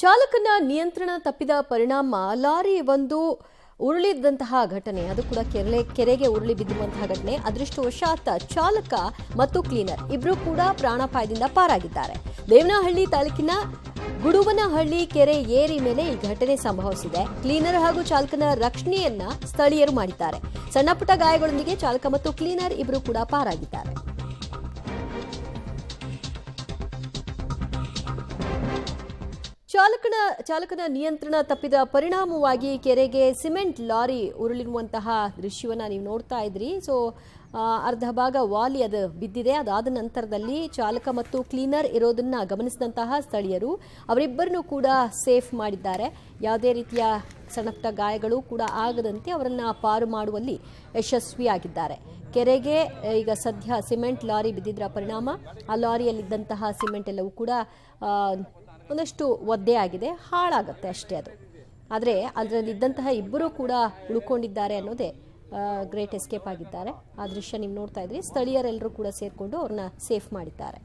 ಚಾಲಕನ ನಿಯಂತ್ರಣ ತಪ್ಪಿದ ಪರಿಣಾಮ ಲಾರಿ ಒಂದು ಉರುಳಿದಂತಹ ಘಟನೆ, ಅದು ಕೂಡ ಕೆರೆಗೆ ಉರುಳಿ ಬಿದ್ದಿರುವಂತಹ ಘಟನೆ. ಅದೃಷ್ಟವಶಾತ್ ಚಾಲಕ ಮತ್ತು ಕ್ಲೀನರ್ ಇಬ್ಬರು ಕೂಡ ಪ್ರಾಣಾಪಾಯದಿಂದ ಪಾರಾಗಿದ್ದಾರೆ. ದೇವನಹಳ್ಳಿ ತಾಲೂಕಿನ ಗುಡುವನಹಳ್ಳಿ ಕೆರೆ ಏರಿ ಮೇಲೆ ಈ ಘಟನೆ ಸಂಭವಿಸಿದೆ. ಕ್ಲೀನರ್ ಹಾಗೂ ಚಾಲಕನ ರಕ್ಷಣೆಯನ್ನ ಸ್ಥಳೀಯರು ಮಾಡಿದ್ದಾರೆ. ಸಣ್ಣಪುಟ್ಟ ಗಾಯಗಳೊಂದಿಗೆ ಚಾಲಕ ಮತ್ತು ಕ್ಲೀನರ್ ಇಬ್ಬರು ಕೂಡ ಪಾರಾಗಿದ್ದಾರೆ. ಚಾಲಕನ ನಿಯಂತ್ರಣ ತಪ್ಪಿದ ಪರಿಣಾಮವಾಗಿ ಕೆರೆಗೆ ಸಿಮೆಂಟ್ ಲಾರಿ ಉರುಳಿರುವಂತಹ ದೃಶ್ಯವನ್ನ ನೀವು ನೋಡ್ತಾ ಇದ್ರಿ. ಸೊ ಅರ್ಧ ಭಾಗ ವಾಲಿ ಅದು ಬಿದ್ದಿದೆ. ಅದಾದ ನಂತರದಲ್ಲಿ ಚಾಲಕ ಮತ್ತು ಕ್ಲೀನರ್ ಇರೋದನ್ನ ಗಮನಿಸಿದಂತಹ ಸ್ಥಳೀಯರು ಅವರಿಬ್ಬರನ್ನು ಕೂಡ ಸೇಫ್ ಮಾಡಿದ್ದಾರೆ. ಯಾವುದೇ ರೀತಿಯ ಸಣ್ಣಪುಟ್ಟ ಗಾಯಗಳು ಕೂಡ ಆಗದಂತೆ ಅವರನ್ನ ಪಾರು ಮಾಡುವಲ್ಲಿ ಯಶಸ್ವಿಯಾಗಿದ್ದಾರೆ. ಕೆರೆಗೆ ಈಗ ಸದ್ಯ ಸಿಮೆಂಟ್ ಲಾರಿ ಬಿದ್ದಿದ್ದರ ಪರಿಣಾಮ ಆ ಲಾರಿಯಲ್ಲಿದ್ದಂತಹ ಸಿಮೆಂಟ್ ಎಲ್ಲವೂ ಕೂಡ ಒಂದಷ್ಟು ಒದ್ದೆ ಆಗಿದೆ, ಹಾಳಾಗುತ್ತೆ ಅಷ್ಟೇ ಅದು. ಆದರೆ ಅದರಲ್ಲಿದ್ದಂತಹ ಇಬ್ಬರು ಕೂಡ ಉಳ್ಕೊಂಡಿದ್ದಾರೆ ಅನ್ನೋದೇ ಗ್ರೇಟ್ ಎಸ್ಕೇಪ್ ಆಗಿದ್ದಾರೆ. ಆ ದೃಶ್ಯ ನೀವು ನೋಡ್ತಾ ಇದ್ರಿ. ಸ್ಥಳೀಯರೆಲ್ಲರೂ ಕೂಡ ಸೇರಿಕೊಂಡು ಅವ್ರನ್ನ ಸೇಫ್ ಮಾಡಿದ್ದಾರೆ.